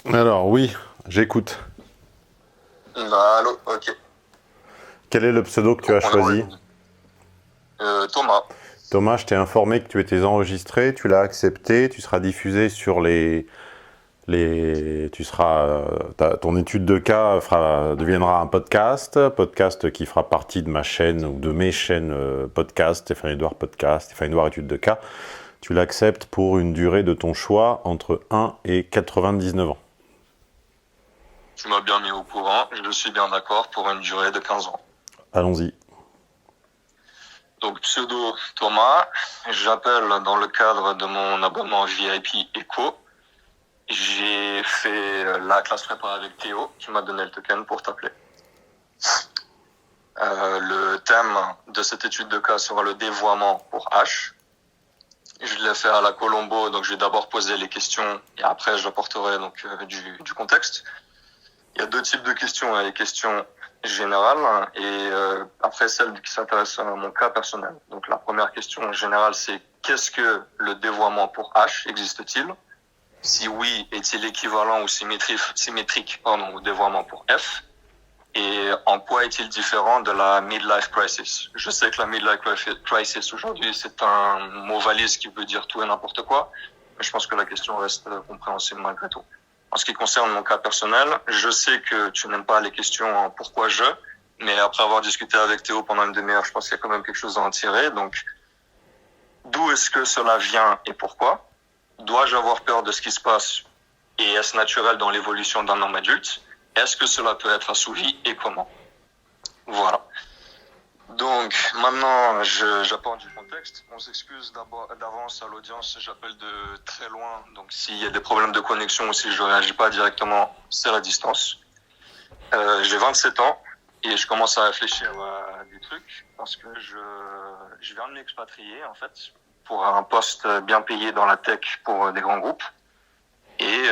Alors oui, j'écoute. Allô, ok. Quel est le pseudo que tu Donc, as on est en choisi? ligne. Thomas. Thomas, je t'ai informé que tu étais enregistré, tu l'as accepté, tu seras diffusé sur ton étude de cas deviendra un podcast qui fera partie de ma chaîne ou de mes chaînes Stéphane Edouard Podcast, Stéphane Edouard Étude de cas. Tu l'acceptes pour une durée de ton choix entre 1 et 99 ans. Tu m'as bien mis au courant. Je suis bien d'accord pour une durée de 15 ans. Allons-y. Donc, pseudo Thomas. J'appelle dans le cadre de mon abonnement VIP Echo. J'ai fait la classe prépa avec Théo qui m'a donné le token pour t'appeler. Le thème de cette étude de cas sera le dévoiement pour H. Je l'ai fait à la Colombo, donc je vais d'abord poser les questions et après j'apporterai donc du contexte. Il y a deux types de questions. Il y a les questions générales et après celles qui s'intéressent à mon cas personnel. Donc la première question générale, c'est qu'est-ce que le dévoiement pour H? Existe-t-il? Si oui, est-il équivalent ou symétrique au dévoiement pour F? Et en quoi est-il différent de la midlife crisis? Je sais que la midlife crisis aujourd'hui, c'est un mot valise qui veut dire tout et n'importe quoi, mais je pense que la question reste compréhensible malgré tout. En ce qui concerne mon cas personnel, je sais que tu n'aimes pas les questions pourquoi je, mais après avoir discuté avec Théo pendant une demi-heure, je pense qu'il y a quand même quelque chose à en tirer. Donc, d'où est-ce que cela vient et pourquoi? Dois-je avoir peur de ce qui se passe et est-ce naturel dans l'évolution d'un homme adulte? Est-ce que cela peut être assouvi et comment? Voilà. Donc, maintenant, j'apporte du contexte. On s'excuse d'avance à l'audience, j'appelle de très loin. Donc, s'il y a des problèmes de connexion ou si je ne réagis pas directement, c'est la distance. J'ai 27 ans et je commence à réfléchir à des trucs parce que je viens de m'expatrier, en fait, pour un poste bien payé dans la tech pour des grands groupes. Et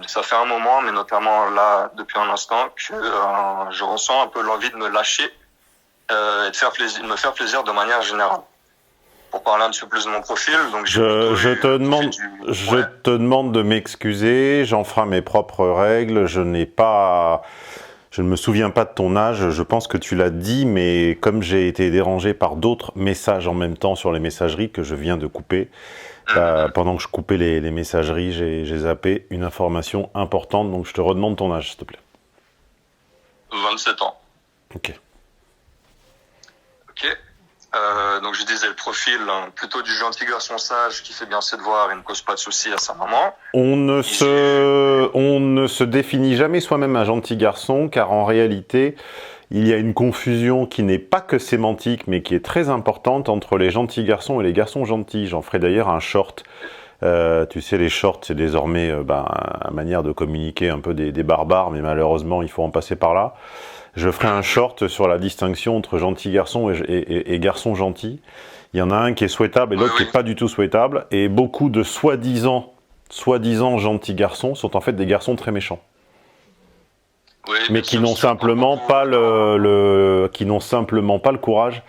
ça fait un moment, mais notamment là, depuis un instant, que je ressens un peu l'envie de me lâcher et de me faire plaisir de manière générale. Pour parler un petit peu plus de mon profil, donc Je te demande de m'excuser, j'en ferai mes propres règles, je ne me souviens pas de ton âge, je pense que tu l'as dit, mais comme j'ai été dérangé par d'autres messages en même temps sur les messageries que je viens de couper, pendant que je coupais les messageries, j'ai zappé une information importante, donc je te redemande ton âge, s'il te plaît. 27 ans. Ok. Ok. Donc je disais le profil, plutôt du gentil garçon sage qui fait bien ses devoirs et ne cause pas de soucis à sa maman. On ne se définit jamais soi-même un gentil garçon, car en réalité, il y a une confusion qui n'est pas que sémantique, mais qui est très importante entre les gentils garçons et les garçons gentils. J'en ferai d'ailleurs un short. Tu sais, les shorts, c'est désormais une manière de communiquer un peu des barbares, mais malheureusement, il faut en passer par là. Je ferai un short sur la distinction entre gentils garçons et garçons gentils. Il y en a un qui est souhaitable et l'autre qui n'est pas du tout souhaitable. Et beaucoup de soi-disant gentils garçons sont en fait des garçons très méchants. Oui, mais qui n'ont simplement pas le courage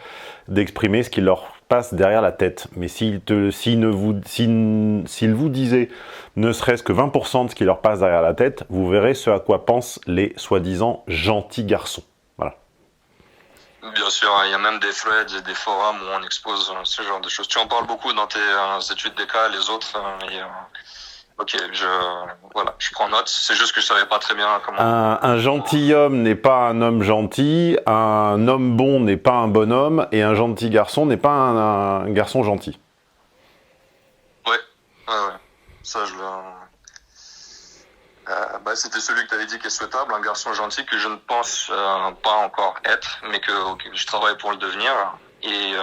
d'exprimer ce qui leur passe derrière la tête. Mais s'ils vous disaient ne serait-ce que 20% de ce qui leur passe derrière la tête, vous verrez ce à quoi pensent les soi-disant gentils garçons. Voilà. Bien sûr, il y a même des threads et des forums où on expose ce genre de choses. Tu en parles beaucoup dans tes études des cas, les autres. Ok, je prends note. C'est juste que je savais pas très bien comment. Un gentilhomme n'est pas un homme gentil, un homme bon n'est pas un bon homme, et un gentil garçon n'est pas un garçon gentil. Ouais. Ça, je le. C'était celui que tu avais dit qui est souhaitable, un garçon gentil que je ne pense pas encore être, mais que je travaille pour le devenir. Et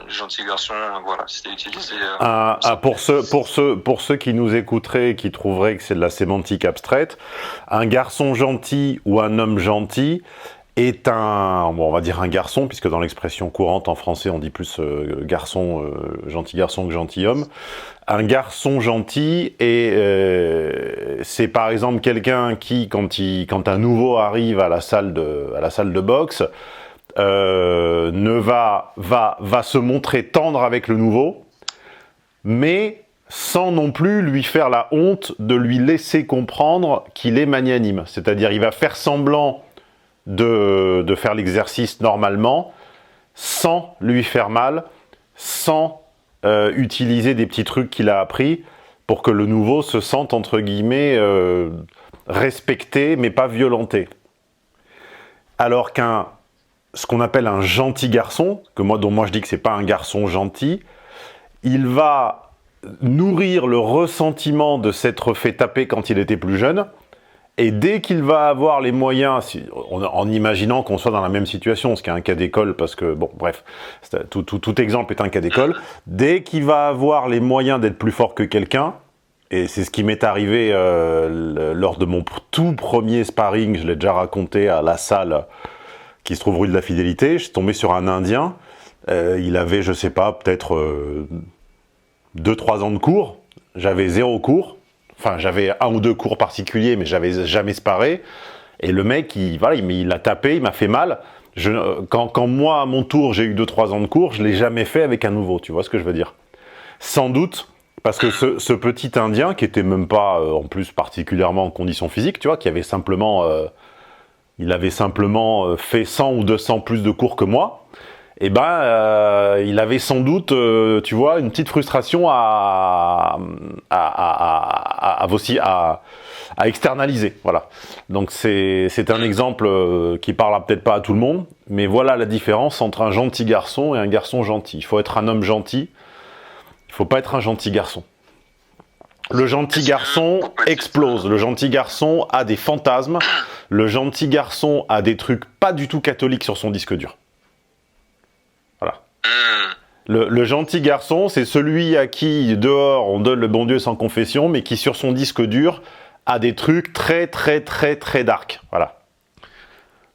gentil garçon, voilà, c'était utilisé. Pour ceux qui nous écouteraient et qui trouveraient que c'est de la sémantique abstraite, un garçon gentil ou un homme gentil est on va dire un garçon, puisque dans l'expression courante en français, on dit plus gentil garçon que gentilhomme. Un garçon gentil, c'est par exemple quelqu'un qui, quand un nouveau arrive à la salle de boxe, va se montrer tendre avec le nouveau, mais sans non plus lui faire la honte de lui laisser comprendre qu'il est magnanime. C'est-à-dire, il va faire semblant de faire l'exercice normalement, sans lui faire mal, sans utiliser des petits trucs qu'il a appris, pour que le nouveau se sente, entre guillemets, respecté, mais pas violenté. Alors ce qu'on appelle un gentil garçon, dont moi je dis que c'est pas un garçon gentil, il va nourrir le ressentiment de s'être fait taper quand il était plus jeune, et dès qu'il va avoir les moyens, en imaginant qu'on soit dans la même situation, ce qui est un cas d'école, parce que, bon, bref, tout exemple est un cas d'école, dès qu'il va avoir les moyens d'être plus fort que quelqu'un, et c'est ce qui m'est arrivé lors de mon tout premier sparring, je l'ai déjà raconté à la salle qui se trouve rue de la Fidélité, je suis tombé sur un Indien, il avait, je sais pas, peut-être 2-3 ans de cours, j'avais 0 cours, enfin j'avais 1 ou 2 cours particuliers, mais j'avais jamais sparé, et le mec, il a tapé, il m'a fait mal. Quand moi, à mon tour, j'ai eu 2-3 ans de cours, je l'ai jamais fait avec un nouveau, tu vois ce que je veux dire? Sans doute, parce que ce petit Indien, qui était même pas, en plus, particulièrement en condition physique, tu vois, qui avait simplement... il avait simplement fait 100 ou 200 plus de cours que moi, et il avait sans doute, tu vois, une petite frustration à externaliser, voilà. Donc c'est un exemple qui parlera peut-être pas à tout le monde, mais voilà la différence entre un gentil garçon et un garçon gentil. Il faut être un homme gentil, il faut pas être un gentil garçon. Le gentil garçon explose, le gentil garçon a des fantasmes, le gentil garçon a des trucs pas du tout catholiques sur son disque dur. Voilà. Le gentil garçon, c'est celui à qui, dehors, on donne le bon Dieu sans confession, mais qui, sur son disque dur, a des trucs très, très, très, très dark. Voilà.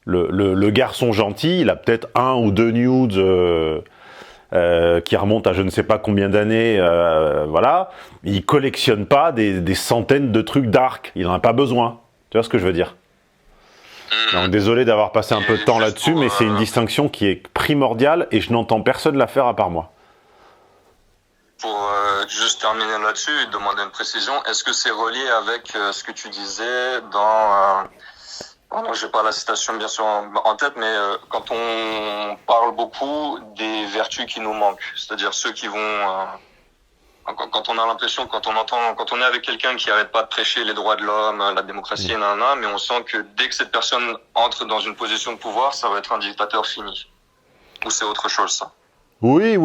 Le garçon gentil, il a peut-être 1 ou 2 nudes qui remontent à je ne sais pas combien d'années, voilà. Il collectionne pas des centaines de trucs dark. Il n'en a pas besoin. Tu vois ce que je veux dire? Donc, désolé d'avoir passé un peu de temps là-dessus, mais c'est une distinction qui est primordiale et je n'entends personne la faire à part moi. Pour juste terminer là-dessus et demander une précision, est-ce que c'est relié avec ce que tu disais dans... pardon, j'ai pas la citation bien sûr en tête, mais quand on parle beaucoup des vertus qui nous manquent, c'est-à-dire ceux qui vont... quand on a l'impression, quand on est avec quelqu'un qui arrête pas de prêcher les droits de l'homme, la démocratie, mais on sent que dès que cette personne entre dans une position de pouvoir, ça va être un dictateur fini. Ou c'est autre chose, ça? Oui.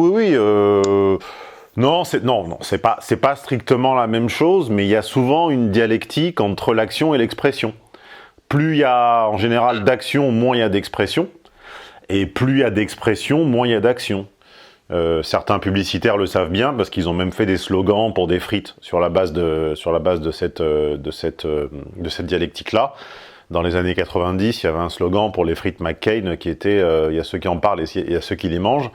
Non, c'est pas strictement la même chose, mais il y a souvent une dialectique entre l'action et l'expression. Plus il y a en général d'action, moins il y a d'expression, et plus il y a d'expression, moins il y a d'action. Certains publicitaires le savent bien parce qu'ils ont même fait des slogans pour des frites sur la base de cette dialectique-là. Dans les années 90, il y avait un slogan pour les frites McCain qui était il y a ceux qui en parlent et il y a ceux qui les mangent,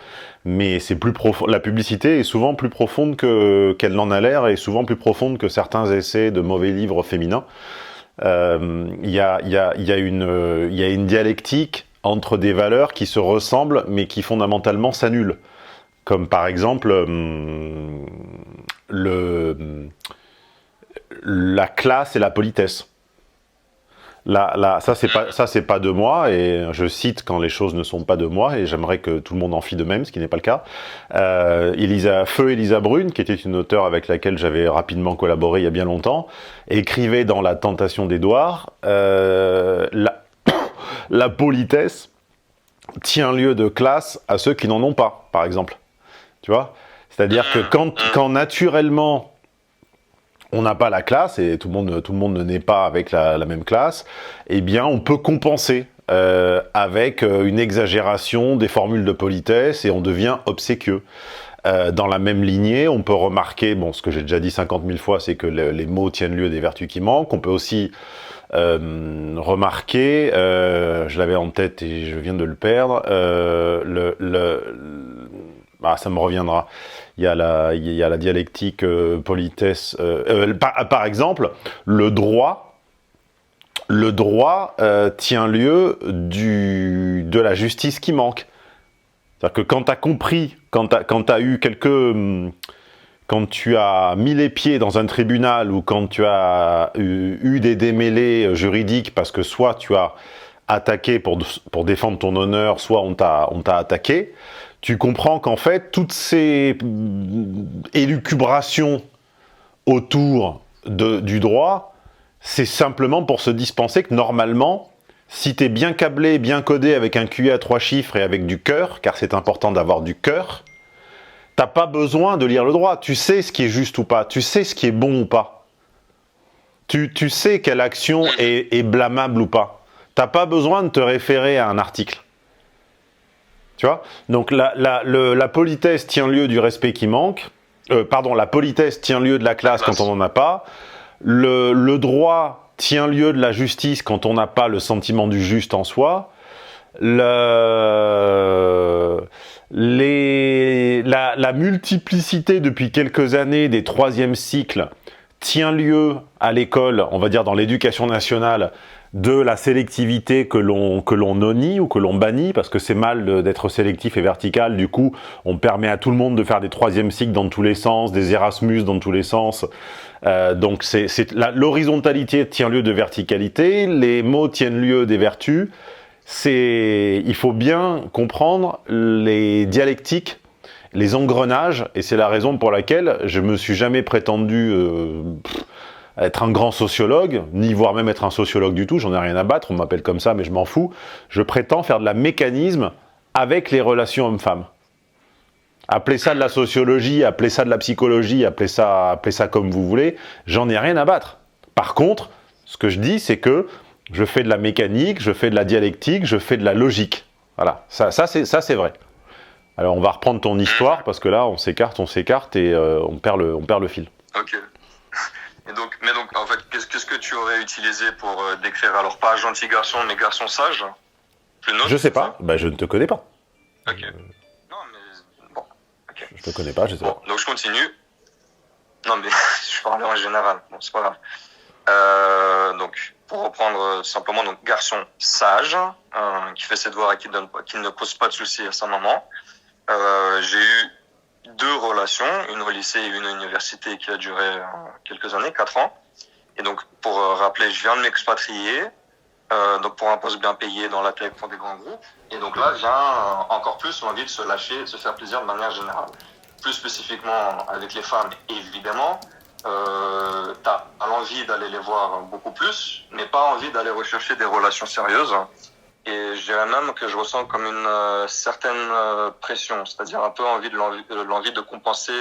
mais c'est plus profond. La publicité est souvent plus profonde qu'elle n'en a l'air et souvent plus profonde que certains essais de mauvais livres féminins. Il y a une dialectique entre des valeurs qui se ressemblent mais qui fondamentalement s'annulent. Comme par exemple la classe et la politesse. Ça c'est pas de moi, et je cite quand les choses ne sont pas de moi, et j'aimerais que tout le monde en fît de même, ce qui n'est pas le cas. Elisa Brune, qui était une auteure avec laquelle j'avais rapidement collaboré il y a bien longtemps, écrivait dans La Tentation d'Édouard, la politesse tient lieu de classe à ceux qui n'en ont pas, par exemple. Tu vois? C'est-à-dire que quand naturellement on n'a pas la classe, et tout le monde ne naît pas avec la même classe, eh bien on peut compenser avec une exagération des formules de politesse et on devient obséquieux. Dans la même lignée, on peut remarquer, bon, ce que j'ai déjà dit 50 000 fois, c'est que les mots tiennent lieu des vertus qui manquent. On peut aussi remarquer, je l'avais en tête et je viens de le perdre, ça me reviendra. Il y a la dialectique politesse. Par exemple, le droit tient lieu de la justice qui manque. C'est-à-dire que quand tu as compris, quand tu as eu quand tu as mis les pieds dans un tribunal ou quand tu as eu des démêlés juridiques parce que soit tu as attaqué pour défendre ton honneur, soit on t'a attaqué, tu comprends qu'en fait, toutes ces élucubrations autour du droit, c'est simplement pour se dispenser que normalement, si tu es bien câblé, bien codé avec un QI à 3 chiffres et avec du cœur, car c'est important d'avoir du cœur, t'as pas besoin de lire le droit. Tu sais ce qui est juste ou pas, tu sais ce qui est bon ou pas. Tu sais quelle action est blâmable ou pas. T'as pas besoin de te référer à un article. Tu vois? Donc la politesse tient lieu du respect qui manque. La politesse tient lieu de la classe quand on n'en a pas. Le droit tient lieu de la justice quand on n'a pas le sentiment du juste en soi. La multiplicité depuis quelques années des troisièmes cycles tient lieu à l'école, on va dire dans l'éducation nationale, de la sélectivité que l'on nonie ou que l'on bannit, parce que c'est mal d'être sélectif et vertical. Du coup, on permet à tout le monde de faire des troisièmes cycles dans tous les sens, des Erasmus dans tous les sens. Donc l'horizontalité tient lieu de verticalité, les mots tiennent lieu des vertus. Il faut bien comprendre les dialectiques, les engrenages, et c'est la raison pour laquelle je me suis jamais prétendu être un grand sociologue, ni voire même être un sociologue du tout, j'en ai rien à battre, on m'appelle comme ça, mais je m'en fous. Je prétends faire de la mécanisme avec les relations hommes-femmes. Appelez ça de la sociologie, appelez ça de la psychologie, appelez ça comme vous voulez, j'en ai rien à battre. Par contre, ce que je dis, c'est que je fais de la mécanique, je fais de la dialectique, je fais de la logique. Voilà, ça c'est vrai. Alors on va reprendre ton histoire, parce que là on s'écarte et on perd le fil. Ok. Mais donc, en fait, qu'est-ce que tu aurais utilisé pour décrire, alors pas gentil garçon, mais garçon sage? Plus neutre, je sais pas, je ne te connais pas. Ok. Non, mais bon, ok. Je te connais pas, je sais pas. Donc je continue. Non, mais je parlais en général, bon, c'est pas grave. Donc, pour reprendre simplement, donc garçon sage, qui fait ses devoirs et qui ne cause pas de soucis à sa maman. J'ai eu 2 relations, une au lycée et une à l'université qui a duré quelques années, 4 ans. Et donc, pour rappeler, je viens de m'expatrier, donc pour un poste bien payé dans la tech pour des grands groupes. Et donc là, j'ai encore plus l'envie de se lâcher et de se faire plaisir de manière générale. Plus spécifiquement avec les femmes, évidemment, t'as l'envie d'aller les voir beaucoup plus, mais pas envie d'aller rechercher des relations sérieuses. Et je dirais même que je ressens comme une certaine pression, c'est-à-dire un peu l'envie de compenser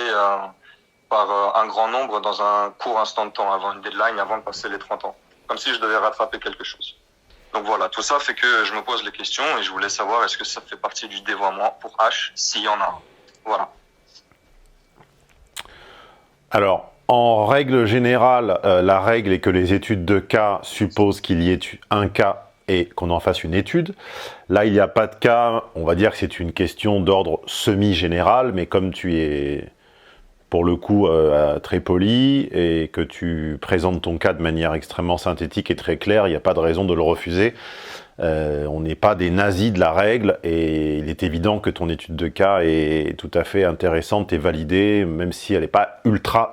par un grand nombre dans un court instant de temps, avant une deadline, avant de passer les 30 ans. Comme si je devais rattraper quelque chose. Donc voilà, tout ça fait que je me pose les questions et je voulais savoir est-ce que ça fait partie du dévoiement pour H, s'il y en a un. Voilà. Alors, en règle générale, la règle est que les études de cas supposent qu'il y ait un cas et qu'on en fasse une étude. Là, il n'y a pas de cas, on va dire que c'est une question d'ordre semi-général, mais comme tu es, pour le coup, très poli, et que tu présentes ton cas de manière extrêmement synthétique et très claire, il n'y a pas de raison de le refuser. On n'est pas des nazis de la règle, et il est évident que ton étude de cas est tout à fait intéressante et validée, même si elle n'est pas ultra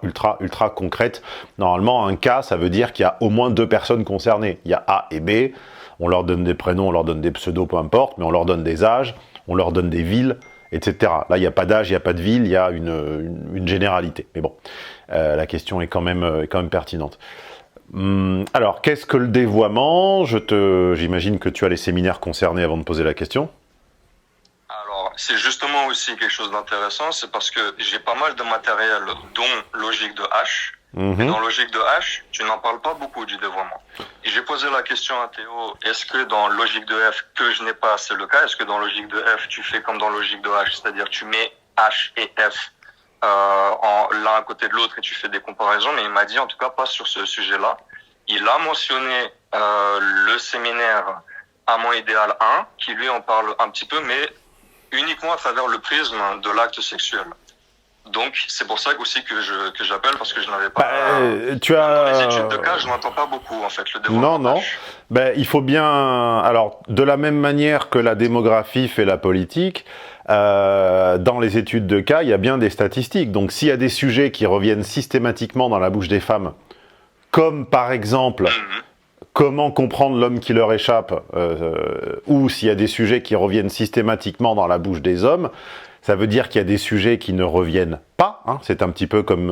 concrète. Normalement, un cas, ça veut dire qu'il y a au moins 2 personnes concernées. Il y a A et B, on leur donne des prénoms, on leur donne des pseudos, peu importe, mais on leur donne des âges, on leur donne des villes, etc. Là, il n'y a pas d'âge, il n'y a pas de ville, il y a une généralité. Mais bon, la question est quand même pertinente. Alors, qu'est-ce que le dévoiement? J'imagine que tu as les séminaires concernés avant de poser la question. Alors, c'est justement aussi quelque chose d'intéressant, c'est parce que j'ai pas mal de matériel, dont logique de H. Et dans logique de H, tu n'en parles pas beaucoup du dévoiement. Et j'ai posé la question à Théo, est-ce que dans logique de F, que je n'ai pas, c'est le cas? Est-ce que dans logique de F, tu fais comme dans logique de H, c'est-à-dire tu mets H et F l'un à côté de l'autre et tu fais des comparaisons? Mais il m'a dit en tout cas pas sur ce sujet-là. Il a mentionné le séminaire Amant idéal 1, qui lui en parle un petit peu, mais uniquement à travers le prisme de l'acte sexuel. Donc, c'est pour ça aussi que j'appelle, parce que je n'avais pas... Dans les études de cas, je n'entends pas beaucoup, en fait, le développement. Non. Il faut bien... Alors, de la même manière que la démographie fait la politique, dans les études de cas, il y a bien des statistiques. Donc, s'il y a des sujets qui reviennent systématiquement dans la bouche des femmes, comme par exemple... Comment comprendre l'homme qui leur échappe, ou s'il y a des sujets qui reviennent systématiquement dans la bouche des hommes, ça veut dire qu'il y a des sujets qui ne reviennent pas. Hein. C'est un petit peu comme,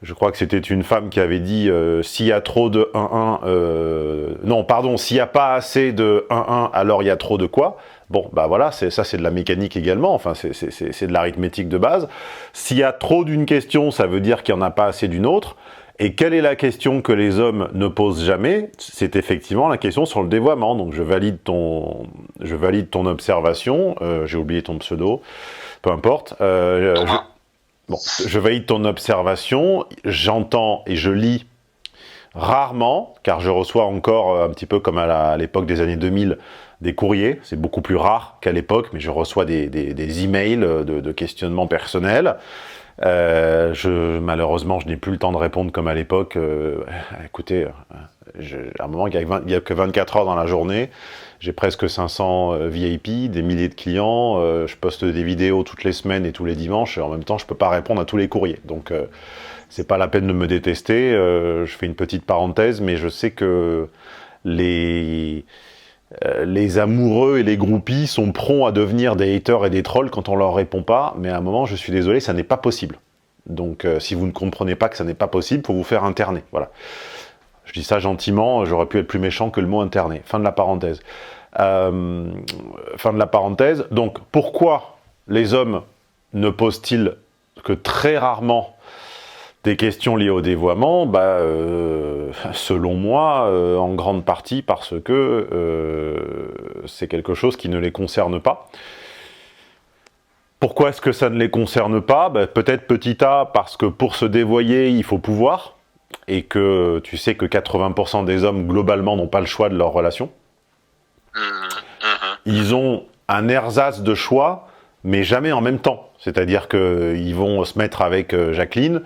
je crois que c'était une femme qui avait dit, s'il y a trop de 1-1, s'il n'y a pas assez de 1-1, alors il y a trop de quoi? Bon, bah voilà, ça c'est de la mécanique également, enfin c'est de l'arithmétique de base. S'il y a trop d'une question, ça veut dire qu'il n'y en a pas assez d'une autre. Et quelle est la question que les hommes ne posent jamais? C'est effectivement la question sur le dévoiement. Donc je valide ton observation. J'ai oublié ton pseudo. Peu importe. Je valide ton observation. J'entends et je lis rarement, car je reçois encore un petit peu comme à l'époque des années 2000 des courriers. C'est beaucoup plus rare qu'à l'époque, mais je reçois des emails de questionnements personnels. Malheureusement, je n'ai plus le temps de répondre comme à l'époque. Écoutez, à un moment, il n'y a que 24 heures dans la journée. J'ai presque 500 VIP, des milliers de clients. Je poste des vidéos toutes les semaines et tous les dimanches. Et en même temps, je ne peux pas répondre à tous les courriers. Donc, c'est pas la peine de me détester. Je fais une petite parenthèse, mais je sais que les amoureux et les groupies sont prompts à devenir des haters et des trolls quand on leur répond pas, mais à un moment, je suis désolé, ça n'est pas possible. Donc, si vous ne comprenez pas que ça n'est pas possible, faut vous faire interner. Voilà. Je dis ça gentiment, j'aurais pu être plus méchant que le mot interner. Fin de la parenthèse. Donc, pourquoi les hommes ne posent-ils que très rarement des questions liées au dévoiement? Selon moi, en grande partie parce que c'est quelque chose qui ne les concerne pas. Pourquoi est-ce que ça ne les concerne pas? Peut-être petit a, parce que pour se dévoyer, il faut pouvoir, et que tu sais que 80% des hommes, globalement, n'ont pas le choix de leur relation. Ils ont un ersatz de choix, mais jamais en même temps. C'est-à-dire qu'ils vont se mettre avec Jacqueline,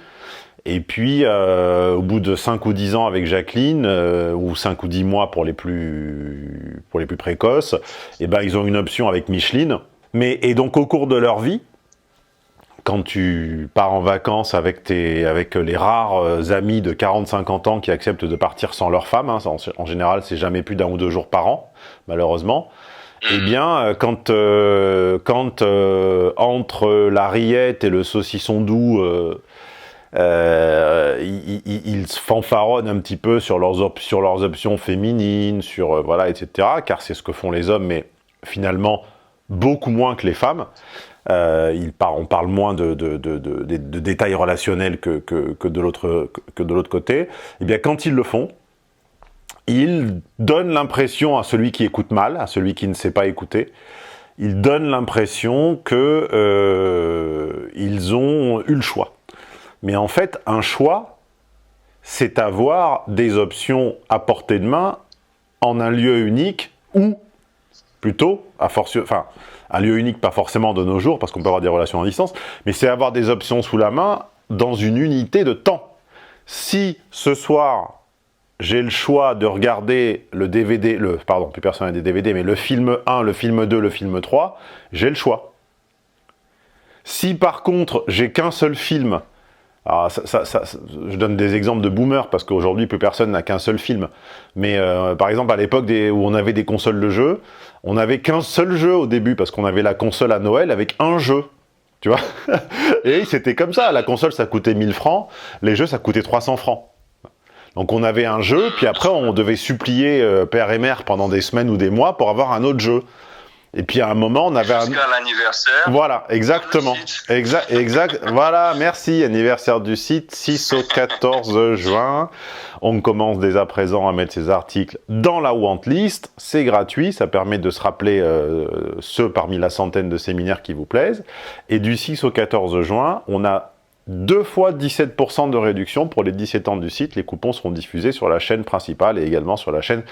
et puis, au bout de 5 ou 10 ans avec Jacqueline, ou 5 ou 10 mois pour les plus précoces, ils ont une option avec Micheline. Et donc, au cours de leur vie, quand tu pars en vacances avec les rares amis de 40-50 ans qui acceptent de partir sans leur femme, hein, en général, c'est jamais plus d'1 ou 2 jours par an, malheureusement, quand entre la rillette et le saucisson doux... ils fanfaronnent un petit peu sur leurs options féminines, etc. Car c'est ce que font les hommes, mais finalement beaucoup moins que les femmes. On parle moins de détails relationnels que de l'autre côté. Et bien, quand ils le font, ils donnent l'impression à celui qui écoute mal, à celui qui ne sait pas écouter, ils donnent l'impression que ils ont eu le choix. Mais en fait, un choix, c'est avoir des options à portée de main en un lieu unique ou plutôt, un lieu unique, pas forcément de nos jours, parce qu'on peut avoir des relations à distance, mais c'est avoir des options sous la main dans une unité de temps. Si ce soir, j'ai le choix de regarder le DVD, plus personne n'a des DVD, mais le film 1, le film 2, le film 3, j'ai le choix. Si par contre, j'ai qu'un seul film, alors je donne des exemples de boomers, parce qu'aujourd'hui, plus personne n'a qu'un seul film. Mais par exemple, à l'époque où on avait des consoles de jeux, on n'avait qu'un seul jeu au début, parce qu'on avait la console à Noël avec un jeu. Tu vois. Et c'était comme ça. La console, ça coûtait 1000 francs. Les jeux, ça coûtait 300 francs. Donc on avait un jeu, puis après, on devait supplier père et mère pendant des semaines ou des mois pour avoir un autre jeu. Et puis à un moment, on avait jusqu'à l'anniversaire. Voilà, exactement. Exact. Voilà, merci. Anniversaire du site, 6 au 14 juin. On commence dès à présent à mettre ces articles dans la wantlist. C'est gratuit, ça permet de se rappeler ceux parmi la centaine de séminaires qui vous plaisent. Et du 6 au 14 juin, on a 2 fois 17% de réduction pour les 17 ans du site. Les coupons seront diffusés sur la chaîne principale et également sur la chaîne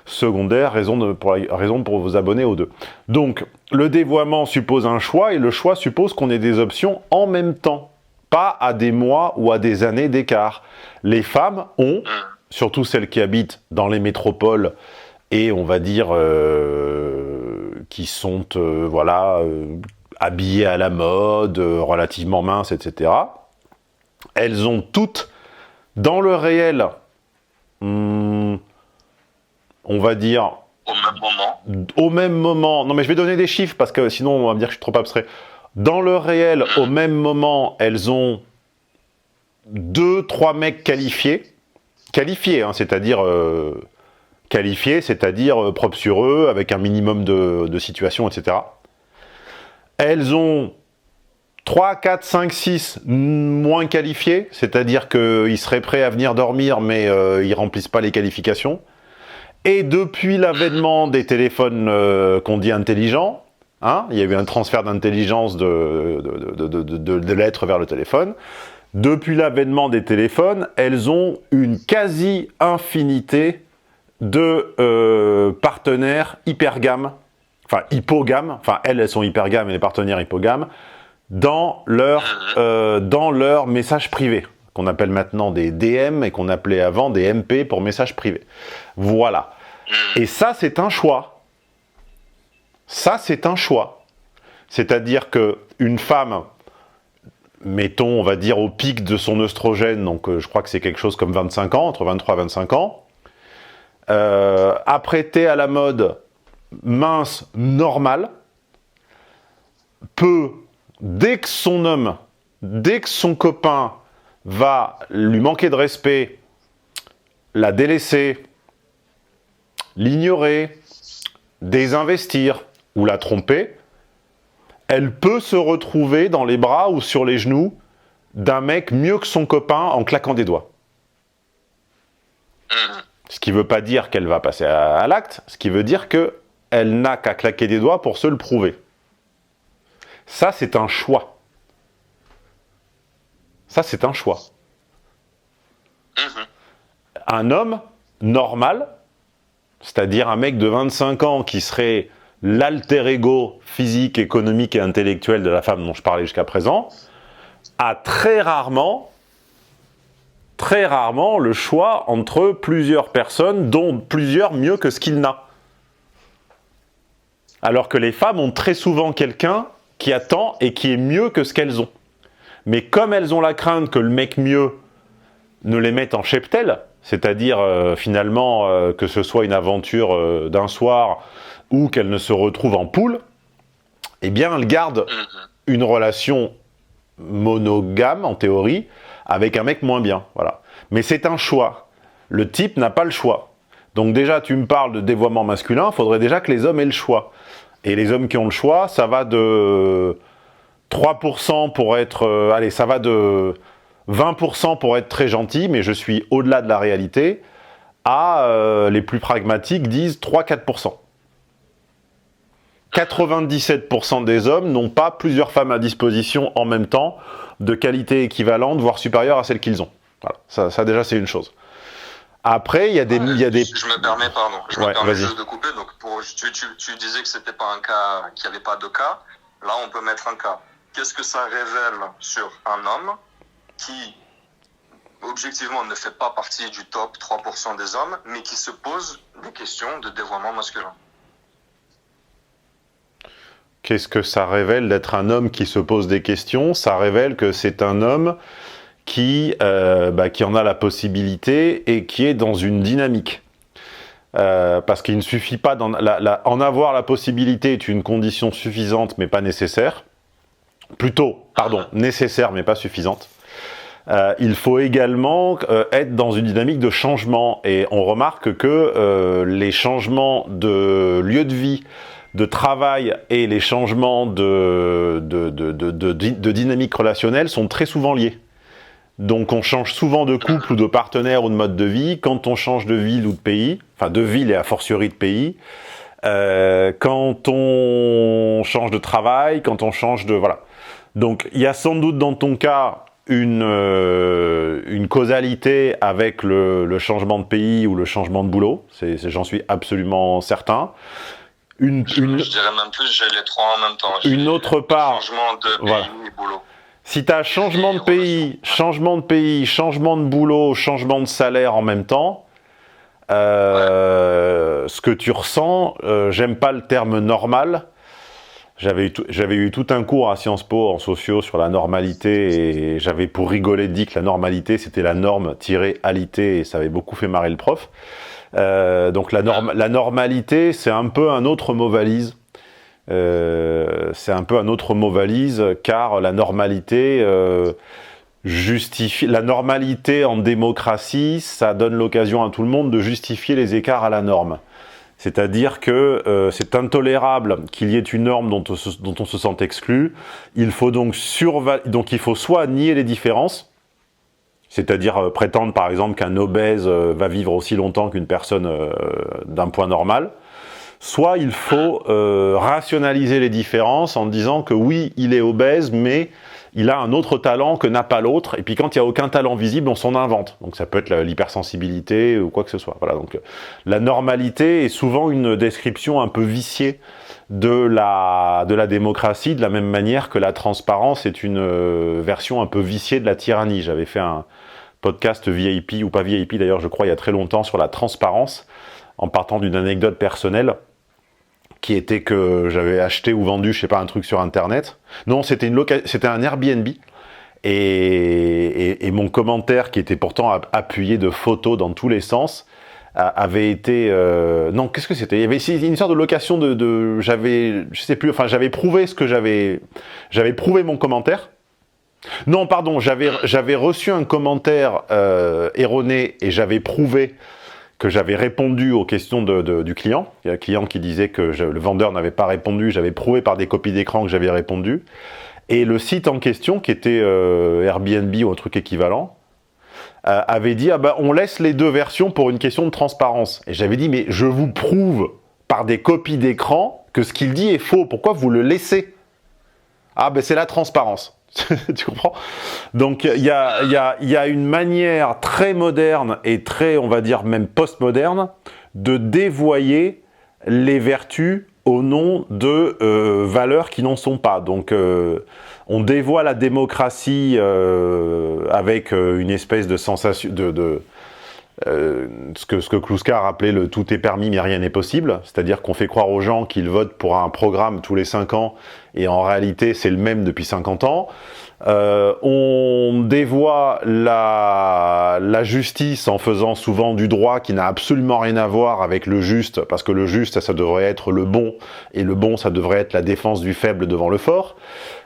secondaire, raison pour vous abonner aux deux. Donc, le dévoiement suppose un choix, et le choix suppose qu'on ait des options en même temps, pas à des mois ou à des années d'écart. Les femmes ont, surtout celles qui habitent dans les métropoles, et on va dire qui sont habillées à la mode, relativement minces, etc. Elles ont toutes, dans le réel, on va dire... Au même moment. Non, mais je vais donner des chiffres, parce que sinon on va me dire que je suis trop abstrait. Dans le réel, au même moment, elles ont 2-3 mecs qualifiés. Qualifiés, hein, c'est-à-dire... qualifiés, c'est-à-dire propres sur eux, avec un minimum de situation, etc. Elles ont 3, 4, 5, 6 moins qualifiés, c'est-à-dire qu'ils seraient prêts à venir dormir, mais ils ne remplissent pas les qualifications. Et depuis l'avènement des téléphones qu'on dit intelligents, hein, il y a eu un transfert d'intelligence de l'être vers le téléphone. Depuis l'avènement des téléphones, elles ont une quasi-infinité de partenaires hyper-gamme, enfin hypo-gamme, enfin elles sont hyper-gamme et les partenaires hypo-gamme, dans leur message privé, qu'on appelle maintenant des DM et qu'on appelait avant des MP pour messages privés. Voilà. Et ça, c'est un choix. Ça, c'est un choix. C'est-à-dire qu'une femme, mettons, on va dire, au pic de son œstrogène, donc je crois que c'est quelque chose comme 25 ans, entre 23 et 25 ans, apprêtée à la mode, mince, normale, peut, dès que son homme, dès que son copain va lui manquer de respect, la délaisser, l'ignorer, désinvestir ou la tromper, elle peut se retrouver dans les bras ou sur les genoux d'un mec mieux que son copain en claquant des doigts. Ce qui ne veut pas dire qu'elle va passer à l'acte, ce qui veut dire qu'elle n'a qu'à claquer des doigts pour se le prouver. Ça, c'est un choix. Ça, c'est un choix. Un homme normal, c'est-à-dire un mec de 25 ans qui serait l'alter ego physique, économique et intellectuel de la femme dont je parlais jusqu'à présent, a très rarement le choix entre plusieurs personnes, dont plusieurs mieux que ce qu'il n'a. Alors que les femmes ont très souvent quelqu'un qui attend et qui est mieux que ce qu'elles ont. Mais comme elles ont la crainte que le mec mieux ne les mette en cheptel, c'est-à-dire finalement que ce soit une aventure d'un soir ou qu'elles ne se retrouvent en poule, eh bien elles gardent une relation monogame, en théorie, avec un mec moins bien. Voilà. Mais c'est un choix. Le type n'a pas le choix. Donc déjà, tu me parles de dévoiement masculin, il faudrait déjà que les hommes aient le choix. Et les hommes qui ont le choix, ça va de 3% pour être... allez, ça va de 20% pour être très gentil, mais je suis au-delà de la réalité, à les plus pragmatiques disent 3-4%. 97% des hommes n'ont pas plusieurs femmes à disposition en même temps, de qualité équivalente, voire supérieure à celle qu'ils ont. Voilà. Ça déjà, c'est une chose. Après, il y a des... Je me permets, pardon. Je me permets juste de couper. Donc, tu disais que c'était pas un cas, qu'il n'y avait pas de cas. Là, on peut mettre un cas. Qu'est-ce que ça révèle sur un homme qui, objectivement, ne fait pas partie du top 3% des hommes, mais qui se pose des questions de dévoiement masculin? Qu'est-ce que ça révèle d'être un homme qui se pose des questions? Ça révèle que c'est un homme qui en a la possibilité et qui est dans une dynamique. Parce qu'il ne suffit pas en avoir la possibilité est une condition suffisante mais pas nécessaire. Plutôt, pardon, nécessaire mais pas suffisante. Il faut également être dans une dynamique de changement. Et on remarque que les changements de lieu de vie, de travail et les changements de dynamique relationnelle sont très souvent liés. Donc on change souvent de couple ou de partenaire ou de mode de vie quand on change de ville ou de pays, enfin de ville et a fortiori de pays, quand on change de travail, quand on change de... Voilà. Donc il y a sans doute dans ton cas une causalité avec le changement de pays ou le changement de boulot, j'en suis absolument certain. Je dirais même plus, j'ai les trois en même temps. Une autre part, changement de pays voilà. et boulot. Si tu as changement de pays, changement de boulot, changement de salaire en même temps, ce que tu ressens, j'aime pas le terme normal. J'avais eu tout un cours à Sciences Po en sociaux sur la normalité et j'avais pour rigoler dit que la normalité c'était la norme-alité et ça avait beaucoup fait marrer le prof. Donc la normalité c'est un peu un autre mot valise. Car la normalité justifie la normalité en démocratie, ça donne l'occasion à tout le monde de justifier les écarts à la norme. C'est-à-dire que c'est intolérable qu'il y ait une norme dont on se sent exclu. Il faut donc il faut soit nier les différences, c'est-à-dire prétendre par exemple qu'un obèse va vivre aussi longtemps qu'une personne d'un poids normal, soit il faut rationaliser les différences en disant que oui, il est obèse, mais il a un autre talent que n'a pas l'autre, et puis quand il n'y a aucun talent visible, on s'en invente. Donc ça peut être l'hypersensibilité ou quoi que ce soit. Voilà, donc la normalité est souvent une description un peu viciée de la démocratie, de la même manière que la transparence est une version un peu viciée de la tyrannie. J'avais fait un podcast VIP, ou pas VIP d'ailleurs, je crois, il y a très longtemps, sur la transparence, en partant d'une anecdote personnelle, qui était que j'avais acheté ou vendu, je sais pas, un truc sur Internet. Non, c'était un Airbnb. Et mon commentaire, qui était pourtant appuyé de photos dans tous les sens, avait été... non, qu'est-ce que c'était? Il y avait une sorte de location je sais plus, enfin, j'avais prouvé j'avais prouvé mon commentaire. Non, pardon, j'avais reçu un commentaire erroné et j'avais prouvé que j'avais répondu aux questions du client. Il y a un client qui disait que le vendeur n'avait pas répondu, j'avais prouvé par des copies d'écran que j'avais répondu. Et le site en question, qui était Airbnb ou un truc équivalent, avait dit « Ah ben, on laisse les deux versions pour une question de transparence ». Et j'avais dit « Mais je vous prouve par des copies d'écran que ce qu'il dit est faux. Pourquoi vous le laissez ?» Ah ben c'est la transparence. Tu comprends? Donc il y a une manière très moderne et très, on va dire même postmoderne, de dévoyer les vertus au nom de valeurs qui n'en sont pas. Donc on dévoie la démocratie avec une espèce de sensation ce que Kluskar appelait le « tout est permis mais rien n'est possible », c'est-à-dire qu'on fait croire aux gens qu'ils votent pour un programme tous les 5 ans et en réalité c'est le même depuis 50 ans. On dévoie la justice en faisant souvent du droit qui n'a absolument rien à voir avec le juste, parce que le juste ça devrait être le bon, et le bon ça devrait être la défense du faible devant le fort.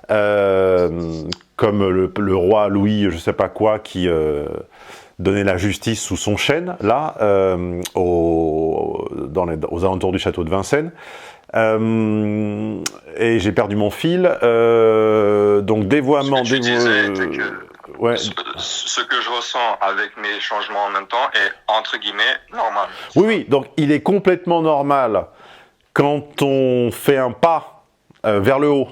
Comme le roi Louis je sais pas quoi qui... donner la justice sous son chêne, là, aux alentours du château de Vincennes. Et j'ai perdu mon fil. Donc, dévoiement... Ce que je ressens avec mes changements en même temps est, entre guillemets, normal. Oui, oui, donc il est complètement normal quand on fait un pas vers le haut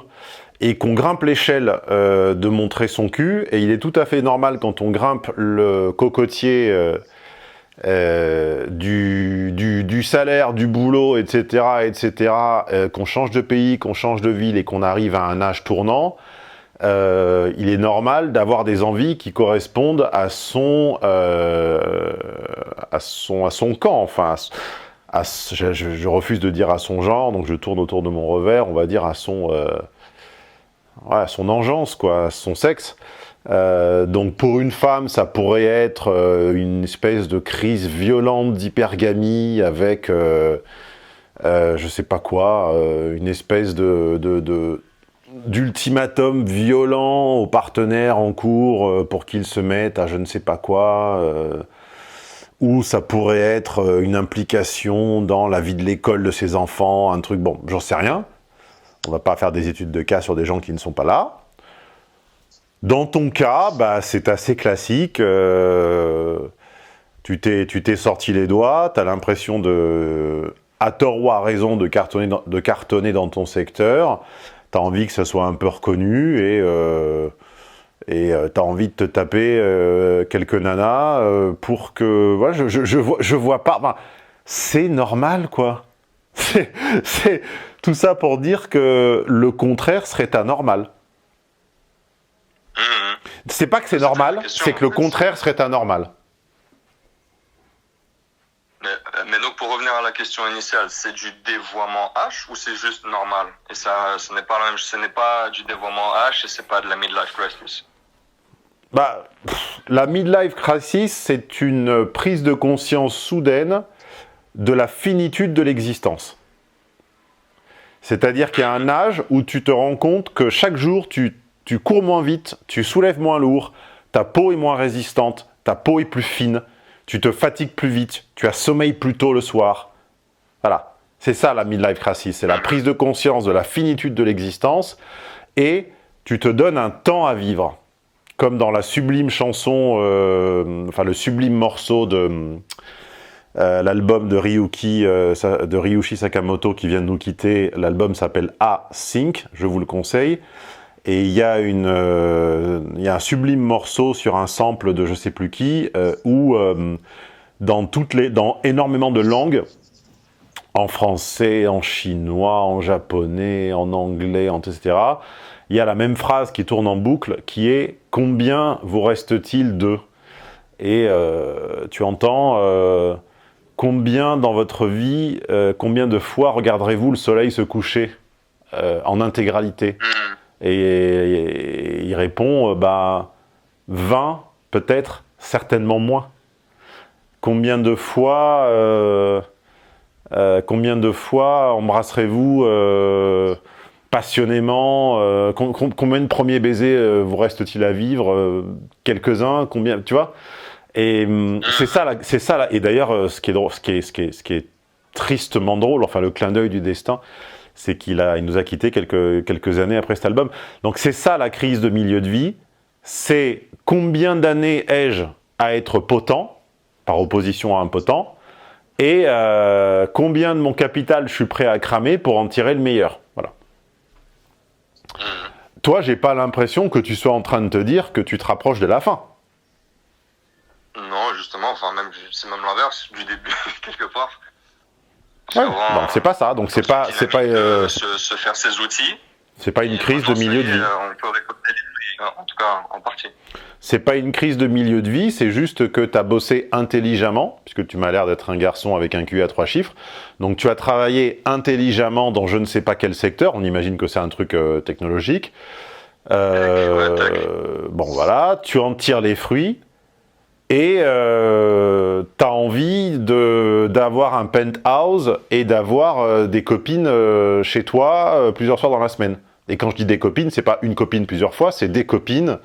et qu'on grimpe l'échelle de montrer son cul, et il est tout à fait normal quand on grimpe le cocotier du salaire, du boulot, etc., qu'on change de pays, qu'on change de ville et qu'on arrive à un âge tournant, il est normal d'avoir des envies qui correspondent à son camp, enfin, je refuse de dire à son genre, donc je tourne autour de mon revers, on va dire à son engeance, quoi, son sexe. Donc pour une femme, ça pourrait être une espèce de crise violente d'hypergamie avec, je sais pas quoi, une espèce d'ultimatum violent au partenaire en cours pour qu'il se mette à je ne sais pas quoi, ou ça pourrait être une implication dans la vie de l'école de ses enfants, un truc, bon, j'en sais rien. On va pas faire des études de cas sur des gens qui ne sont pas là. Dans ton cas, bah, c'est assez classique. Tu t'es sorti les doigts, tu as l'impression à tort ou à raison, de cartonner dans ton secteur. Tu as envie que ça soit un peu reconnu et Et t'as envie de te taper quelques nanas pour que... Voilà, je vois pas... Enfin, c'est normal, quoi. C'est tout ça pour dire que le contraire serait anormal. C'est pas que c'est normal, c'est que le contraire serait anormal. Mais donc, pour revenir à la question initiale, c'est du dévoiement H ou c'est juste normal? Et ça, ce n'est pas la même, ce n'est pas du dévoiement H et c'est pas de la midlife crisis. Bah, la midlife crisis, c'est une prise de conscience soudaine de la finitude de l'existence. C'est-à-dire qu'il y a un âge où tu te rends compte que chaque jour, tu cours moins vite, tu soulèves moins lourd, ta peau est moins résistante, ta peau est plus fine, tu te fatigues plus vite, tu as sommeil plus tôt le soir. Voilà, c'est ça la midlife crisis, c'est la prise de conscience de la finitude de l'existence et tu te donnes un temps à vivre. Comme dans la sublime chanson, enfin le sublime morceau de l'album de Ryuichi Sakamoto qui vient de nous quitter. L'album s'appelle A-Sync, je vous le conseille. Et il y a un sublime morceau sur un sample de je sais plus qui, où dans énormément de langues, en français, en chinois, en japonais, en anglais, etc., il y a la même phrase qui tourne en boucle, qui est « Combien vous reste-t-il de ?» Et tu entends combien dans votre vie, combien de fois regarderez-vous le soleil se coucher en intégralité? Et il répond, 20, peut-être, certainement moins. Combien de fois embrasserez-vous passionnément, combien de premiers baisers vous reste-t-il à vivre, quelques-uns, combien, tu vois? Et c'est ça là. Et d'ailleurs, ce qui est tristement drôle, enfin le clin d'œil du destin, c'est il nous a quittés quelques années après cet album. Donc c'est ça la crise de milieu de vie, c'est combien d'années ai-je à être potent, par opposition à impotent, et combien de mon capital je suis prêt à cramer pour en tirer le meilleur. Voilà. Toi, j'ai pas l'impression que tu sois en train de te dire que tu te rapproches de la fin. Non, justement, enfin même c'est même l'inverse du début quelque part. Ouais, donc c'est pas ça, donc c'est pas se faire ses outils. C'est pas une crise de milieu de vie. On peut récolter les fruits, en tout cas en partie. C'est pas une crise de milieu de vie, c'est juste que tu as bossé intelligemment, puisque tu m'as l'air d'être un garçon avec un QI à 3 chiffres. Donc tu as travaillé intelligemment dans je ne sais pas quel secteur, on imagine que c'est un truc technologique. Bon voilà, tu en tires les fruits. Et t'as envie d'avoir un penthouse et d'avoir des copines chez toi plusieurs soirs dans la semaine. Et quand je dis des copines, c'est pas une copine plusieurs fois, c'est des copines,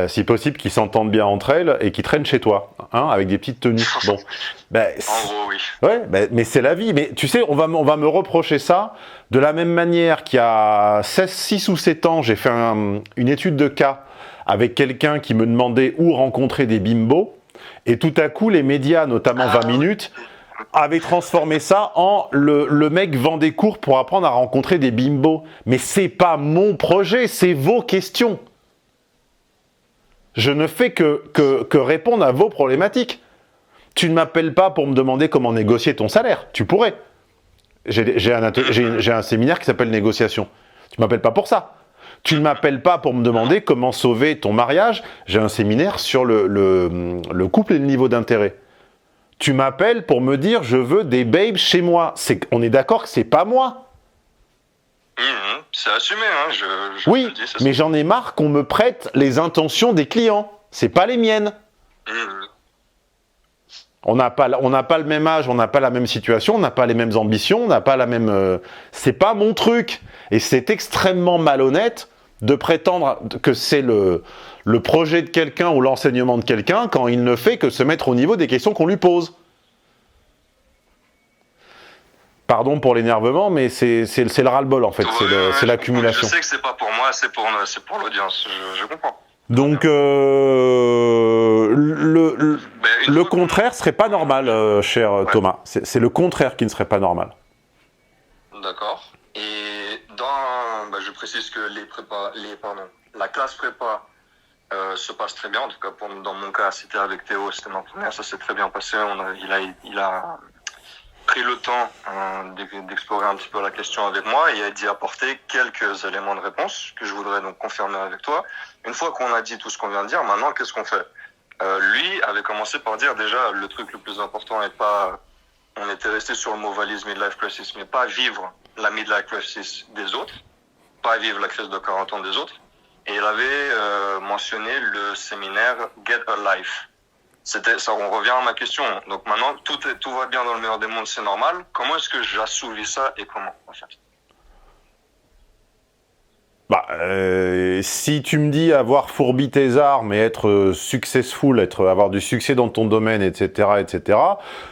si possible, qui s'entendent bien entre elles et qui traînent chez toi, hein, avec des petites tenues. Bon, en gros, oui. Ouais, mais c'est la vie. Mais tu sais, on va me reprocher ça de la même manière qu'il y a 6 ou 7 ans, j'ai fait une étude de cas avec quelqu'un qui me demandait où rencontrer des bimbos, et tout à coup, les médias, notamment 20 minutes, avaient transformé ça en le mec vend des cours pour apprendre à rencontrer des bimbos. Mais c'est pas mon projet, c'est vos questions. Je ne fais que répondre à vos problématiques. Tu ne m'appelles pas pour me demander comment négocier ton salaire. Tu pourrais. J'ai un séminaire qui s'appelle négociation. Tu m'appelles pas pour ça. Tu ne m'appelles pas pour me demander comment sauver ton mariage. J'ai un séminaire sur le couple et le niveau d'intérêt. Tu m'appelles pour me dire je veux des babes chez moi. On est d'accord que c'est pas moi. C'est assumé, hein. Oui, te dis, mais j'en ai marre qu'on me prête les intentions des clients. C'est pas les miennes. On n'a pas le même âge, on n'a pas la même situation, on n'a pas les mêmes ambitions, on n'a pas la même... C'est pas mon truc. Et c'est extrêmement malhonnête de prétendre que c'est le projet de quelqu'un ou l'enseignement de quelqu'un quand il ne fait que se mettre au niveau des questions qu'on lui pose. Pardon pour l'énervement, mais c'est le ras-le-bol en fait, c'est l'accumulation. Je sais que c'est pas pour moi, c'est pour l'audience, je comprends. Donc le contraire serait pas normal, cher Thomas. C'est le contraire qui ne serait pas normal. D'accord. Et je précise que la classe prépa se passe très bien. En tout cas, dans mon cas, c'était avec Théo, c'était ma première, ça s'est très bien passé. Il a pris le temps d'explorer un petit peu la question avec moi et a d'y apporter quelques éléments de réponse que je voudrais donc confirmer avec toi. Une fois qu'on a dit tout ce qu'on vient de dire, maintenant, qu'est-ce qu'on fait? Lui avait commencé par dire déjà le truc le plus important est pas, on était resté sur le mot valise midlife crisis, mais pas vivre la midlife crisis des autres, pas vivre la crise de 40 ans des autres. Et il avait mentionné le séminaire Get a Life. C'était ça, on revient à ma question. Donc maintenant, tout va bien dans le meilleur des mondes, c'est normal. Comment est-ce que j'assouvis ça et comment, en fait? Si tu me dis avoir fourbi tes armes et être successful, avoir du succès dans ton domaine, etc.,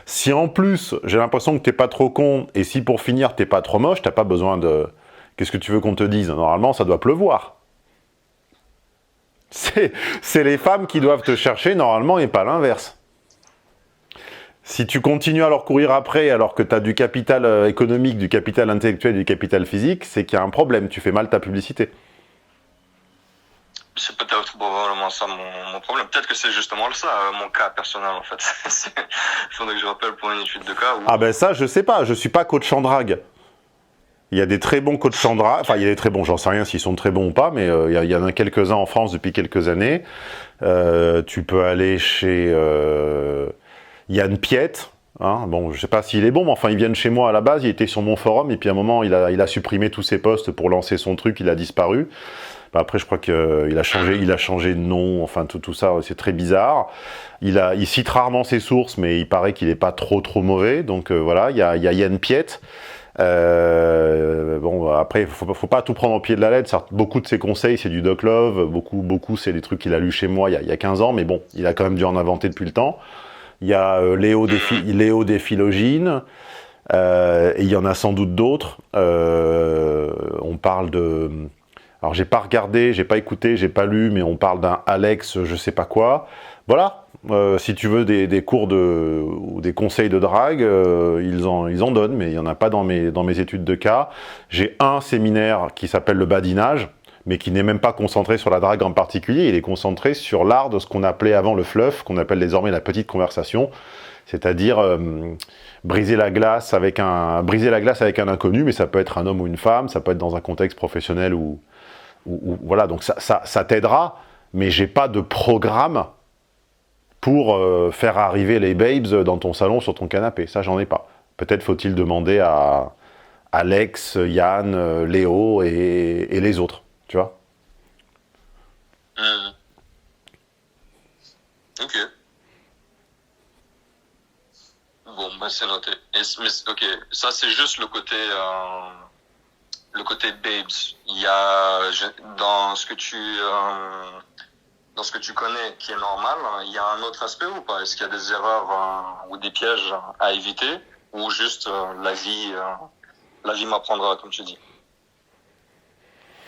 si en plus, j'ai l'impression que t'es pas trop con, et si pour finir, t'es pas trop moche, t'as pas besoin de... Qu'est-ce que tu veux qu'on te dise? Normalement, ça doit pleuvoir. C'est les femmes qui doivent te chercher, normalement, et pas l'inverse. Si tu continues à leur courir après alors que tu as du capital économique, du capital intellectuel, du capital physique, c'est qu'il y a un problème, tu fais mal ta publicité. C'est peut-être probablement ça mon problème. Peut-être que c'est justement ça, mon cas personnel en fait. Il faudrait que je rappelle pour une étude de cas. Où... Ah ben ça, je sais pas, je suis pas coach en drague. Il y a des très bons coachs en drague, enfin il y a des très bons, j'en sais rien s'ils sont très bons ou pas, mais il y en a quelques-uns en France depuis quelques années. Tu peux aller chez Yann Piette, hein, bon je sais pas s'il est bon, mais enfin il vient de chez moi à la base, il était sur mon forum, et puis à un moment il a supprimé tous ses posts pour lancer son truc, il a disparu. Après je crois qu'il a changé de nom, enfin tout ça, c'est très bizarre. Il cite rarement ses sources, mais il paraît qu'il est pas trop mauvais, donc voilà, il y a Yann Piette. Bon, après, faut pas tout prendre au pied de la lettre. Beaucoup de ses conseils, c'est du Doc Love. Beaucoup, c'est des trucs qu'il a lus chez moi il y a 15 ans. Mais bon, il a quand même dû en inventer depuis le temps. Il y a Léo des Philogines. Et il y en a sans doute d'autres. On parle de... Alors, j'ai pas regardé, j'ai pas écouté, j'ai pas lu, mais on parle d'un Alex, je sais pas quoi. Voilà. Si tu veux des cours ou des conseils de drague, ils en donnent, mais il n'y en a pas dans mes études de cas. J'ai un séminaire qui s'appelle le badinage, mais qui n'est même pas concentré sur la drague en particulier, il est concentré sur l'art de ce qu'on appelait avant le fluff, qu'on appelle désormais la petite conversation, c'est-à-dire briser la glace avec un inconnu, mais ça peut être un homme ou une femme, ça peut être dans un contexte professionnel ou voilà, donc ça t'aidera, mais j'ai pas de programme pour faire arriver les babes dans ton salon, sur ton canapé. Ça, j'en ai pas. Peut-être faut-il demander à Alex, Yann, Léo et les autres, tu vois. Ok. Bon, bah c'est noté. Ok, ça c'est juste le côté babes. Il y a dans ce que tu connais, qui est normal, il y a un autre aspect ou pas? Est-ce qu'il y a des erreurs ou des pièges à éviter, ou juste la vie m'apprendra, comme tu dis?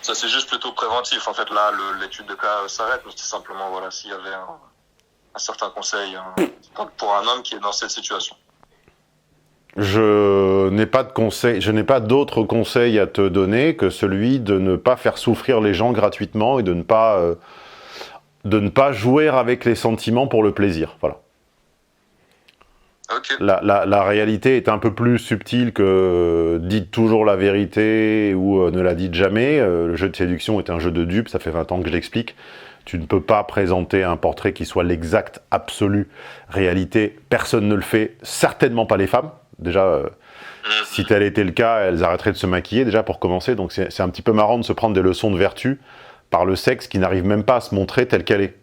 Ça, c'est juste plutôt préventif. En fait, là, l'étude de cas s'arrête, mais c'est simplement, voilà, s'il y avait un certain conseil pour un homme qui est dans cette situation. Je n'ai pas de conseil, je n'ai pas d'autres conseils à te donner que celui de ne pas faire souffrir les gens gratuitement et de ne pas jouer avec les sentiments pour le plaisir. Voilà. Okay. La réalité est un peu plus subtile que dites toujours la vérité ou ne la dites jamais. Le jeu de séduction est un jeu de dupes, ça fait 20 ans que je l'explique. Tu ne peux pas présenter un portrait qui soit l'exacte, absolue réalité. Personne ne le fait, certainement pas les femmes. Déjà, si tel était le cas, elles arrêteraient de se maquiller, déjà pour commencer. Donc c'est un petit peu marrant de se prendre des leçons de vertu par le sexe qui n'arrive même pas à se montrer tel qu'elle est.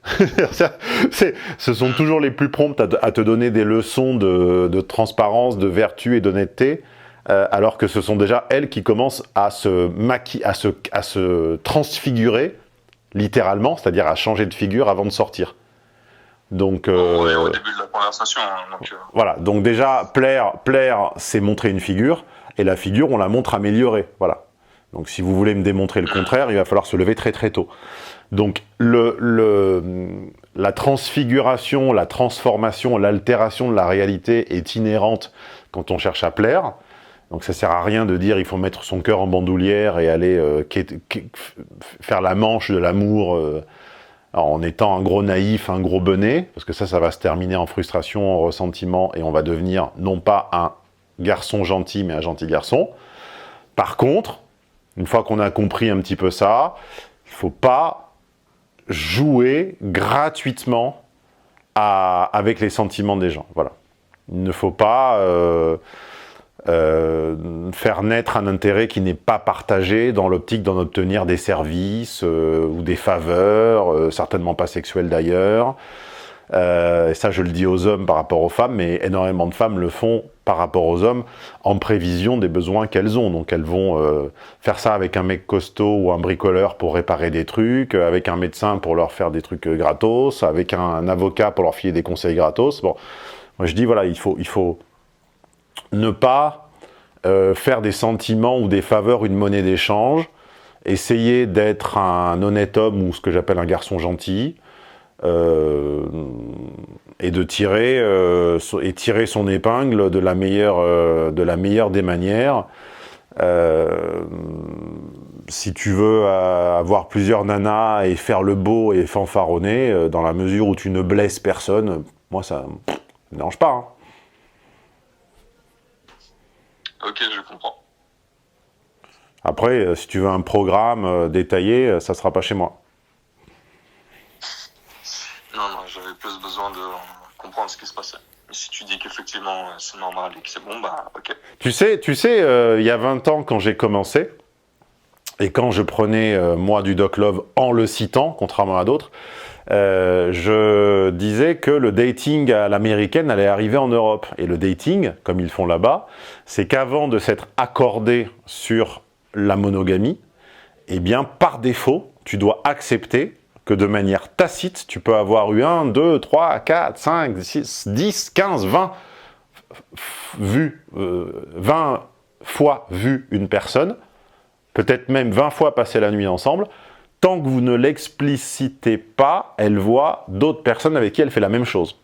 Ce sont toujours les plus promptes à te donner des leçons de transparence, de vertu et d'honnêteté, alors que ce sont déjà elles qui commencent à se transfigurer, littéralement, c'est-à-dire à changer de figure avant de sortir. Donc, au début de la conversation. Voilà, donc déjà, plaire, c'est montrer une figure, et la figure, on la montre améliorée, voilà. Donc si vous voulez me démontrer le contraire, il va falloir se lever très tôt. Donc la transfiguration, la transformation, l'altération de la réalité est inhérente quand on cherche à plaire. Donc ça sert à rien de dire il faut mettre son cœur en bandoulière et aller faire la manche de l'amour. alors, en étant un gros naïf, un gros benet, parce que ça va se terminer en frustration, en ressentiment, et on va devenir non pas un garçon gentil, mais un gentil garçon. Par contre, une fois qu'on a compris un petit peu ça, il ne faut pas jouer gratuitement avec les sentiments des gens. Voilà. Il ne faut pas faire naître un intérêt qui n'est pas partagé dans l'optique d'en obtenir des services ou des faveurs, certainement pas sexuelles d'ailleurs. Et ça, je le dis aux hommes par rapport aux femmes, mais énormément de femmes le font par rapport aux hommes en prévision des besoins qu'elles ont. Donc elles vont faire ça avec un mec costaud ou un bricoleur pour réparer des trucs, avec un médecin pour leur faire des trucs gratos, avec un avocat pour leur filer des conseils gratos. Bon, moi je dis voilà, il faut ne pas faire des sentiments ou des faveurs une monnaie d'échange, essayer d'être un honnête homme ou ce que j'appelle un garçon gentil, et de tirer son épingle de la meilleure des manières. Si tu veux avoir plusieurs nanas et faire le beau et fanfaronner, dans la mesure où tu ne blesses personne, moi ça me dérange pas, hein. Ok, je comprends. Après, si tu veux un programme détaillé, ça sera pas chez moi. Non, j'avais plus besoin de comprendre ce qui se passait. Mais si tu dis qu'effectivement c'est normal et que c'est bon, bah ok. Tu sais, il y a 20 ans quand j'ai commencé, et quand je prenais moi du Doc Love en le citant, contrairement à d'autres, je disais que le dating à l'américaine allait arriver en Europe. Et le dating, comme ils font là-bas, c'est qu'avant de s'être accordé sur la monogamie, eh bien, par défaut, tu dois accepter que de manière tacite, tu peux avoir eu 1, 2, 3, 4, 5, 6, 10, 15, 20 20 fois vu une personne, peut-être même 20 fois passer la nuit ensemble. Tant que vous ne l'explicitez pas, elle voit d'autres personnes avec qui elle fait la même chose.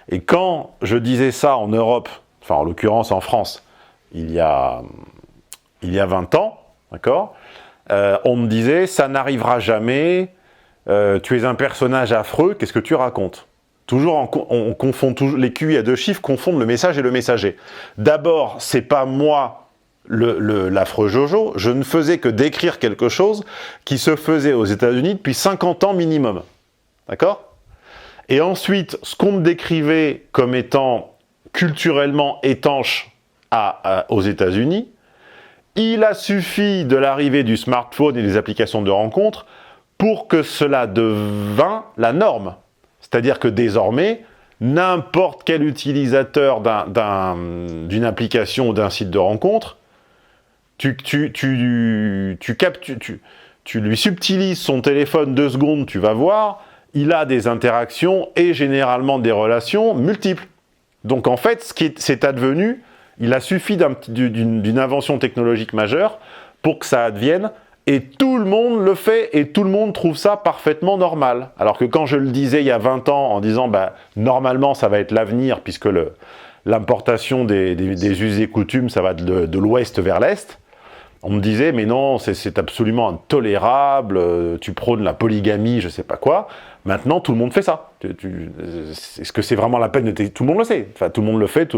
Et quand je disais ça en Europe, enfin en l'occurrence en France, il y a 20 ans, d'accord, on me disait « ça n'arrivera jamais, tu es un personnage affreux, qu'est-ce que tu racontes ?» Toujours, on confond toujours, les QI à 2 chiffres confondent le message et le messager. D'abord, c'est pas moi l'affreux Jojo, je ne faisais que décrire quelque chose qui se faisait aux États-Unis depuis 50 ans minimum. D'accord? Et ensuite, ce qu'on me décrivait comme étant culturellement étanche aux États-Unis, il a suffi de l'arrivée du smartphone et des applications de rencontres pour que cela devint la norme. C'est-à-dire que désormais, n'importe quel utilisateur d'une application ou d'un site de rencontre, tu lui subtilises son téléphone 2 secondes, tu vas voir, il a des interactions et généralement des relations multiples. Donc en fait, c'est advenu, il a suffi d'une invention technologique majeure pour que ça advienne, et tout le monde le fait, et tout le monde trouve ça parfaitement normal. Alors que quand je le disais il y a 20 ans, en disant bah, normalement ça va être l'avenir, puisque l'importation des us et coutumes, ça va de l'ouest vers l'est, on me disait, mais non, c'est absolument intolérable, tu prônes la polygamie, je sais pas quoi. Maintenant, tout le monde fait ça. Est-ce que c'est vraiment la peine de... Tout le monde le sait. Enfin, tout le monde le fait.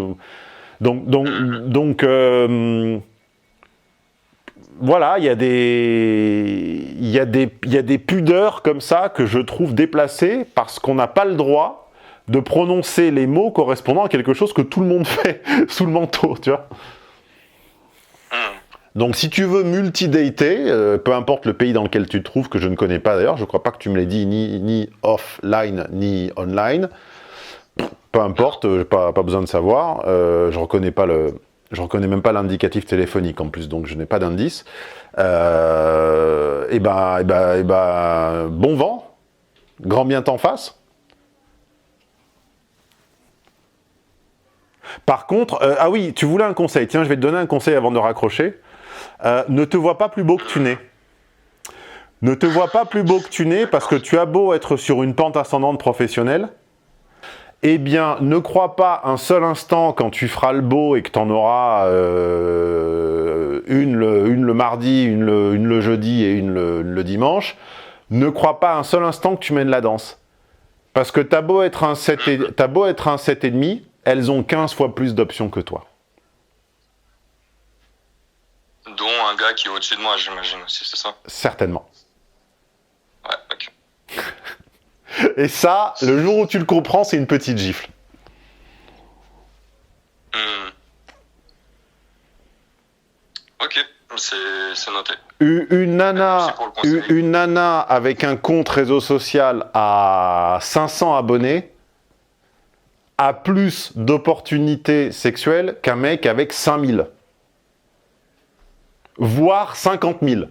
Donc voilà, il y a des pudeurs comme ça que je trouve déplacées parce qu'on n'a pas le droit de prononcer les mots correspondant à quelque chose que tout le monde fait sous le manteau, tu vois. Donc si tu veux multi-dater, peu importe le pays dans lequel tu te trouves, que je ne connais pas d'ailleurs, je ne crois pas que tu me l'aies dit ni offline ni online, peu importe, pas besoin de savoir, je reconnais même pas l'indicatif téléphonique en plus, donc je n'ai pas d'indice. Bon vent, grand bien t'en fasse. Par contre, ah oui, tu voulais un conseil, tiens, je vais te donner un conseil avant de raccrocher. Ne te vois pas plus beau que tu n'es. Ne te vois pas plus beau que tu n'es parce que tu as beau être sur une pente ascendante professionnelle, eh bien, ne crois pas un seul instant quand tu feras le beau et que tu en auras une le mardi, une le jeudi et une le dimanche, Ne crois pas un seul instant que tu mènes la danse. Parce que t'as beau être un 7 et, t'as beau être un 7,5, elles ont 15 fois plus d'options que toi. Dont un gars qui est au-dessus de moi, j'imagine aussi, c'est ça? Certainement. Ouais, ok. Et ça, le jour où tu le comprends, c'est une petite gifle. Ok, c'est noté. Une Merci nana, pour le conseil. une nana avec un compte réseau social à 500 abonnés a plus d'opportunités sexuelles qu'un mec avec 5000. Voire 50 000.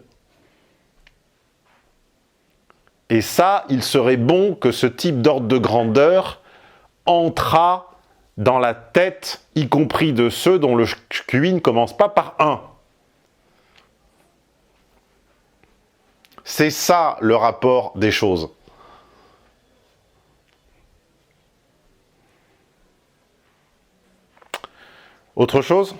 Et ça, il serait bon que ce type d'ordre de grandeur entrât dans la tête, y compris de ceux dont le QI ne commence pas par 1. C'est ça le rapport des choses. Autre chose ?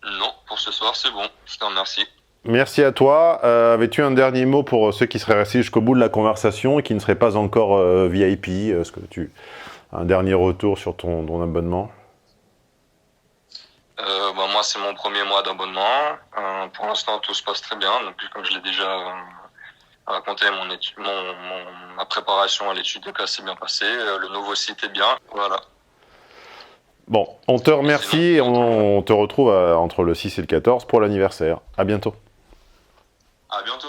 Non, pour ce soir, c'est bon. Je te remercie. Merci à toi. Avais-tu un dernier mot pour ceux qui seraient restés jusqu'au bout de la conversation et qui ne seraient pas encore VIP? Est-ce que tu as un dernier retour sur ton abonnement? Moi, c'est mon premier mois d'abonnement. Pour l'instant, tout se passe très bien. Donc, comme je l'ai déjà raconté, ma préparation à l'étude de cas s'est bien passée. Le nouveau site est bien. Voilà. Bon, on te remercie et on te retrouve entre le 6 et le 14 pour l'anniversaire. À bientôt. À bientôt.